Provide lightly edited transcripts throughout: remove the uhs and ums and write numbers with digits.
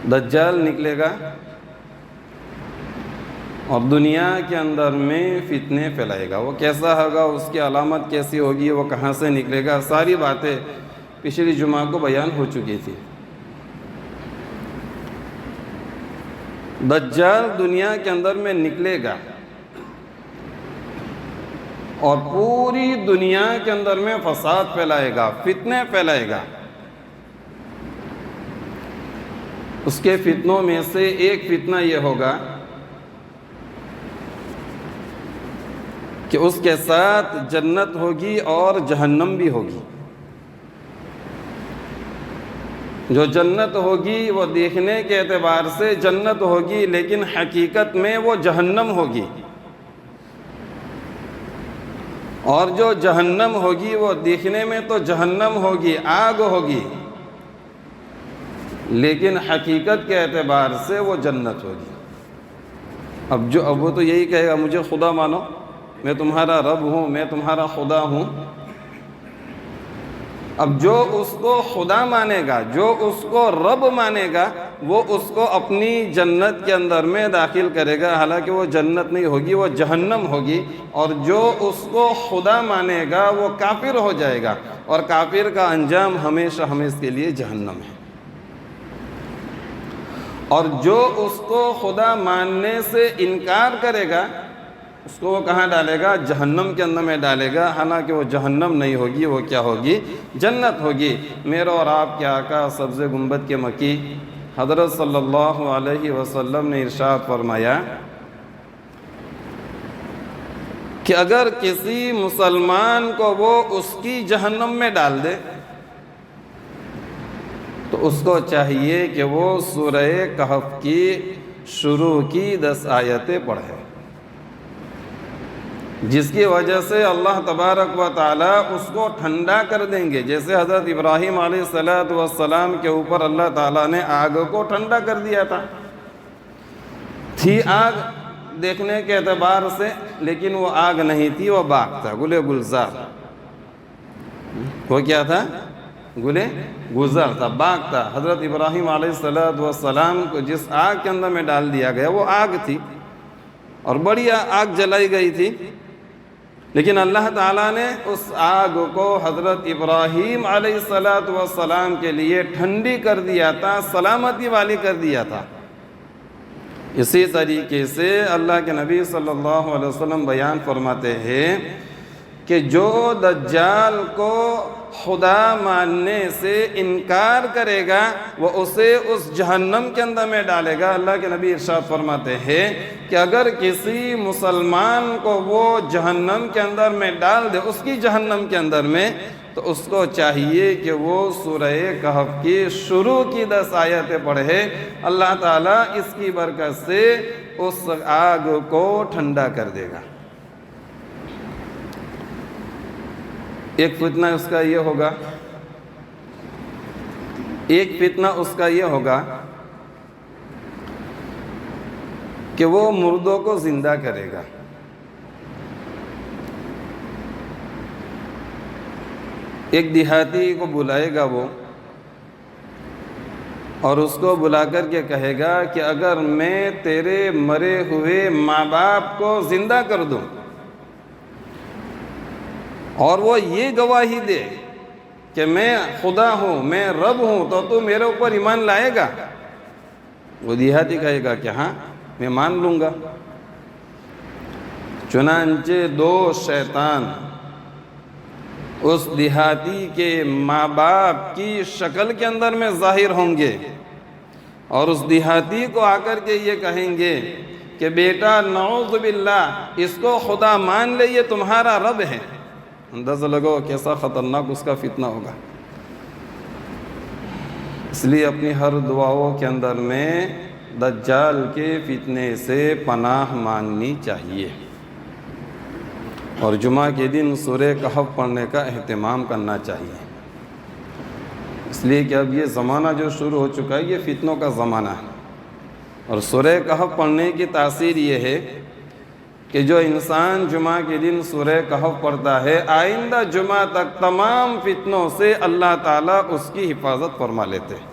دجال نکلے گا اور دنیا کے اندر میں فتنے پھیلائے گا. وہ کیسا ہوگا, اس کی علامت کیسی ہوگی, وہ کہاں سے نکلے گا, ساری باتیں پچھلی جمعہ کو بیان ہو چکی تھی. دجال دنیا کے اندر میں نکلے گا اور پوری دنیا کے اندر میں فساد پھیلائے گا, فتنے پھیلائے گا. اس کے فتنوں میں سے ایک فتنہ یہ ہوگا کہ اس کے ساتھ جنت ہوگی اور جہنم بھی ہوگی. جو جنت ہوگی وہ دیکھنے کے اعتبار سے جنت ہوگی, لیکن حقیقت میں وہ جہنم ہوگی. اور جو جہنم ہوگی وہ دیکھنے میں تو جہنم ہوگی, آگ ہوگی, لیکن حقیقت کے اعتبار سے وہ جنت ہوگی. اب وہ تو یہی کہے گا مجھے خدا مانو, میں تمہارا رب ہوں, میں تمہارا خدا ہوں. اب جو اس کو خدا مانے گا, جو اس کو رب مانے گا, وہ اس کو اپنی جنت کے اندر میں داخل کرے گا, حالانکہ وہ جنت نہیں ہوگی, وہ جہنم ہوگی. اور جو اس کو خدا مانے گا وہ کافر ہو جائے گا, اور کافر کا انجام ہمیشہ ہمیشہ کے لیے جہنم ہے. اور جو اس کو خدا ماننے سے انکار کرے گا, اس کو وہ کہاں ڈالے گا, جہنم کے اندر میں ڈالے گا, حالانکہ وہ جہنم نہیں ہوگی, وہ کیا ہوگی, جنت ہوگی. میرے اور آپ کے آقا سبز گنبد کے مکی حضرت صلی اللہ علیہ وسلم نے ارشاد فرمایا کہ اگر کسی مسلمان کو وہ اس کی جہنم میں ڈال دے تو اس کو چاہیے کہ وہ سورہ کہف کی شروع کی 10 آیتیں پڑھے, جس کی وجہ سے اللہ تبارک و تعالی اس کو ٹھنڈا کر دیں گے. جیسے حضرت ابراہیم علیہ السلام کے اوپر اللہ تعالیٰ نے آگ کو ٹھنڈا کر دیا تھا. تھی آگ دیکھنے کے اعتبار سے, لیکن وہ آگ نہیں تھی, وہ باغ تھا, گل گلزار. وہ کیا تھا, گل گلزار تھا, باغ تھا. حضرت ابراہیم علیہ السلام کو جس آگ کے اندر میں ڈال دیا گیا وہ آگ تھی, اور بڑی آگ جلائی گئی تھی. لیکن اللہ تعالیٰ نے اس آگ کو حضرت ابراہیم علیہ السلام کے لیے ٹھنڈی کر دیا تھا, سلامتی والی کر دیا تھا. اسی طریقے سے اللہ کے نبی صلی اللہ علیہ وسلم بیان فرماتے ہیں کہ جو دجال کو خدا ماننے سے انکار کرے گا وہ اسے اس جہنم کے اندر میں ڈالے گا. اللہ کے نبی ارشاد فرماتے ہیں کہ اگر کسی مسلمان کو وہ جہنم کے اندر میں ڈال دے, اس کی جہنم کے اندر میں, تو اس کو چاہیے کہ وہ سورہ کہف کی شروع کی 10 آیتیں پڑھے. اللہ تعالیٰ اس کی برکت سے اس آگ کو ٹھنڈا کر دے گا. ایک فتنہ اس کا یہ ہوگا, ایک فتنہ اس کا یہ ہوگا کہ وہ مردوں کو زندہ کرے گا. ایک دیہاتی کو بلائے گا وہ, اور اس کو بلا کر کے کہے گا کہ اگر میں تیرے مرے ہوئے ماں باپ کو زندہ کر دوں اور وہ یہ گواہی دے کہ میں خدا ہوں, میں رب ہوں, تو میرے اوپر ایمان لائے گا؟ وہ دیہاتی کہے گا کہ ہاں میں مان لوں گا. چنانچہ 2 شیطان اس دیہاتی کے ماں باپ کی شکل کے اندر میں ظاہر ہوں گے, اور اس دیہاتی کو آ کر کے یہ کہیں گے کہ بیٹا نعوذ باللہ اس کو خدا مان لے, یہ تمہارا رب ہے. اندازہ لگو کیسا خطرناک اس کا فتنہ ہوگا. اس لیے اپنی ہر دعاؤں کے اندر میں دجال کے فتنے سے پناہ مانگنی چاہیے, اور جمعہ کے دن سورہ کہف پڑھنے کا اہتمام کرنا چاہیے. اس لیے کہ اب یہ زمانہ جو شروع ہو چکا ہے یہ فتنوں کا زمانہ ہے, اور سورہ کہف پڑھنے کی تاثیر یہ ہے کہ جو انسان جمعہ کے دن سورہ کہف پڑھتا ہے آئندہ جمعہ تک تمام فتنوں سے اللہ تعالیٰ اس کی حفاظت فرما لیتے ہیں.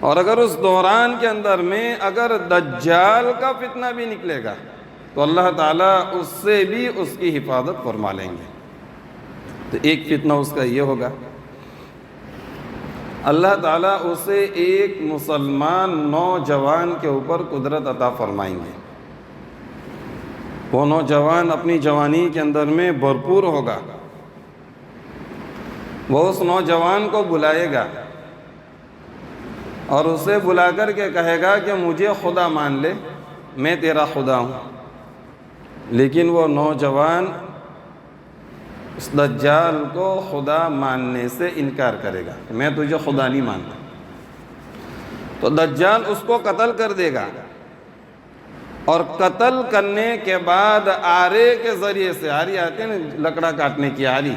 اور اگر اس دوران کے اندر میں اگر دجال کا فتنہ بھی نکلے گا تو اللہ تعالیٰ اس سے بھی اس کی حفاظت فرما لیں گے۔ تو ایک فتنہ اس کا یہ ہوگا، اللہ تعالیٰ اسے ایک مسلمان نوجوان کے اوپر قدرت عطا فرمائیں گے۔ وہ نوجوان اپنی جوانی کے اندر میں بھرپور ہوگا، وہ اس نوجوان کو بلائے گا اور اسے بلا کر کے کہے گا کہ مجھے خدا مان لے، میں تیرا خدا ہوں۔ لیکن وہ نوجوان اس دجال کو خدا ماننے سے انکار کرے گا، میں تجھے خدا نہیں مانتا۔ تو دجال اس کو قتل کر دے گا، اور قتل کرنے کے بعد آرے کے ذریعے سے، آری آتے ہیں نا لکڑا کاٹنے کی آری،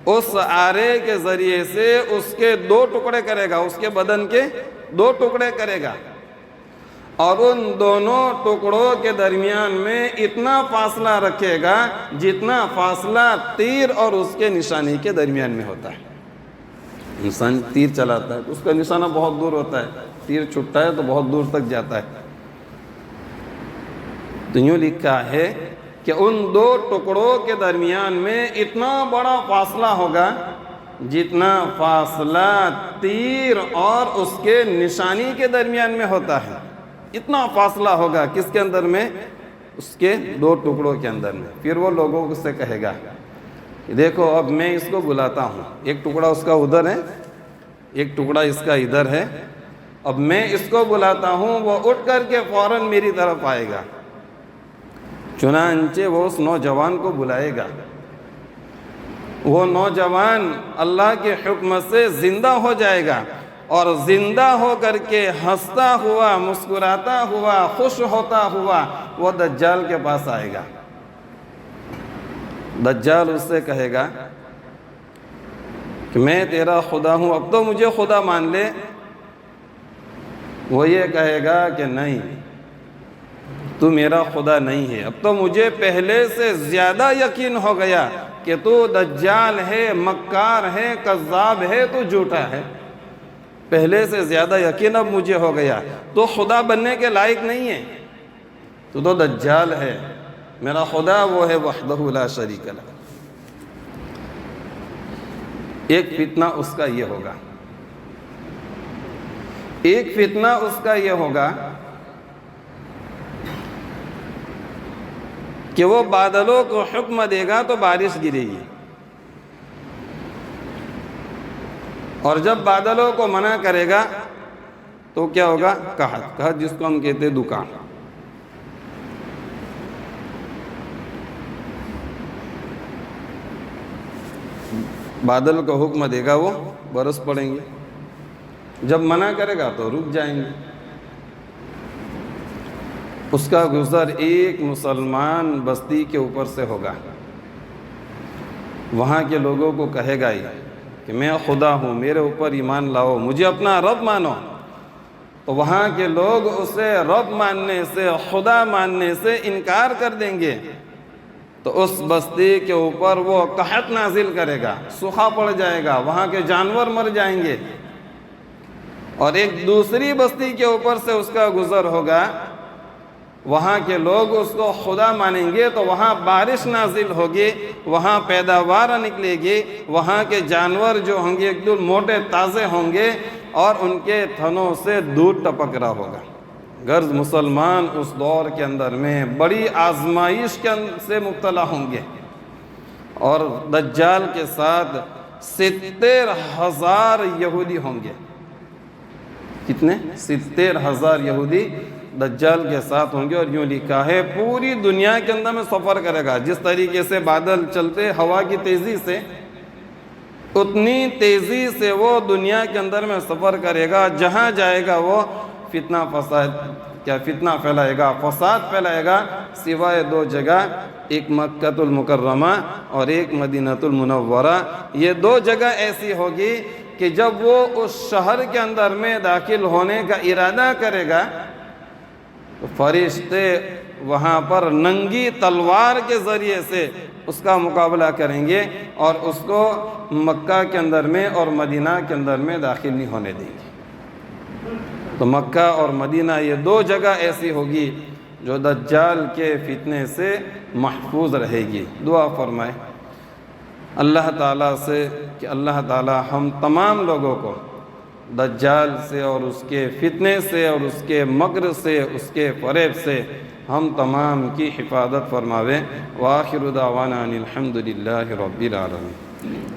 اس آرے کے ذریعے سے اس کے 2 ٹکڑے کرے گا، اس کے بدن کے 2 ٹکڑے کرے گا، اور ان دونوں ٹکڑوں کے درمیان میں اتنا فاصلہ رکھے گا جتنا فاصلہ تیر اور اس کے نشانے کے درمیان میں ہوتا ہے۔ انسان تیر چلاتا ہے تو اس کا نشانہ بہت دور ہوتا ہے، تیر چھٹتا ہے تو بہت دور تک جاتا ہے۔ تو یوں لکھا ہے کہ ان 2 ٹکڑوں کے درمیان میں اتنا بڑا فاصلہ ہوگا جتنا فاصلہ تیر اور اس کے نشانی کے درمیان میں ہوتا ہے، اتنا فاصلہ ہوگا کس کے اندر میں؟ اس کے 2 ٹکڑوں کے اندر میں۔ پھر وہ لوگوں سے کہے گا کہ دیکھو اب میں اس کو بلاتا ہوں، ایک ٹکڑا اس کا ادھر ہے، ایک ٹکڑا اس کا ادھر ہے، اب میں اس کو بلاتا ہوں، وہ اٹھ کر کے فوراً میری طرف آئے گا۔ چنانچہ وہ اس نوجوان کو بلائے گا، وہ نوجوان اللہ کے حکم سے زندہ ہو جائے گا، اور زندہ ہو کر کے ہنستا ہوا، مسکراتا ہوا، خوش ہوتا ہوا وہ دجال کے پاس آئے گا۔ دجال اس سے کہے گا کہ میں تیرا خدا ہوں، اب تو مجھے خدا مان لے۔ وہ یہ کہے گا کہ نہیں، تو میرا خدا نہیں ہے، اب تو مجھے پہلے سے زیادہ یقین ہو گیا کہ تو دجال ہے، مکار ہے، کذاب ہے، تو جھوٹا ہے۔ پہلے سے زیادہ یقین اب مجھے ہو گیا، تو خدا بننے کے لائق نہیں ہے، تو دجال ہے، میرا خدا وہ ہے وحدہ لا شریک لہ۔ ایک فتنہ اس کا یہ ہوگا، ایک فتنہ اس کا یہ ہوگا کہ وہ بادلوں کو حکم دے گا تو بارش گرے گی، اور جب بادلوں کو منع کرے گا تو کیا ہوگا؟ قحط، قحط جس کو ہم کہتے ہیں دکان۔ بادل کو حکم دے گا وہ برس پڑیں گے، جب منع کرے گا تو رک جائیں گے۔ اس کا گزر ایک مسلمان بستی کے اوپر سے ہوگا، وہاں کے لوگوں کو کہے گا ہی کہ میں خدا ہوں، میرے اوپر ایمان لاؤ، مجھے اپنا رب مانو۔ تو وہاں کے لوگ اسے رب ماننے سے، خدا ماننے سے انکار کر دیں گے، تو اس بستی کے اوپر وہ قحط نازل کرے گا، سوکھا پڑ جائے گا، وہاں کے جانور مر جائیں گے۔ اور ایک دوسری بستی کے اوپر سے اس کا گزر ہوگا، وہاں کے لوگ اس کو خدا مانیں گے، تو وہاں بارش نازل ہوگی، وہاں پیداوار نکلے گی، وہاں کے جانور جو ہوں گے ایک دم موٹے تازے ہوں گے، اور ان کے تھنوں سے دودھ ٹپک رہا ہوگا۔ غرض مسلمان اس دور کے اندر میں بڑی آزمائش سے مبتلا ہوں گے، اور دجال کے ساتھ 70,000 یہودی ہوں گے۔ کتنے؟ 70,000 یہودی دجال کے ساتھ ہوں گے۔ اور یوں لکھا ہے پوری دنیا کے اندر میں سفر کرے گا، جس طریقے سے بادل چلتے ہوا کی تیزی سے، اتنی تیزی سے وہ دنیا کے اندر میں سفر کرے گا، جہاں جائے گا وہ فتنہ پھیلائے گا، فساد پھیلائے گا، سوائے 2 جگہ، ایک مکہ المکرمہ اور ایک مدینہ المنورہ۔ یہ 2 جگہ ایسی ہوگی کہ جب وہ اس شہر کے اندر میں داخل ہونے کا ارادہ کرے گا تو فرشتے وہاں پر ننگی تلوار کے ذریعے سے اس کا مقابلہ کریں گے، اور اس کو مکہ کے اندر میں اور مدینہ کے اندر میں داخل نہیں ہونے دیں گے۔ تو مکہ اور مدینہ یہ دو جگہ ایسی ہوگی جو دجال کے فتنے سے محفوظ رہے گی۔ دعا فرمائے اللہ تعالیٰ سے کہ اللہ تعالیٰ ہم تمام لوگوں کو دجال سے اور اس کے فتنے سے اور اس کے مکر سے، اس کے فریب سے ہم تمام کی حفاظت فرماوے۔ وآخر دعوانا ان الحمد للہ رب العالمین۔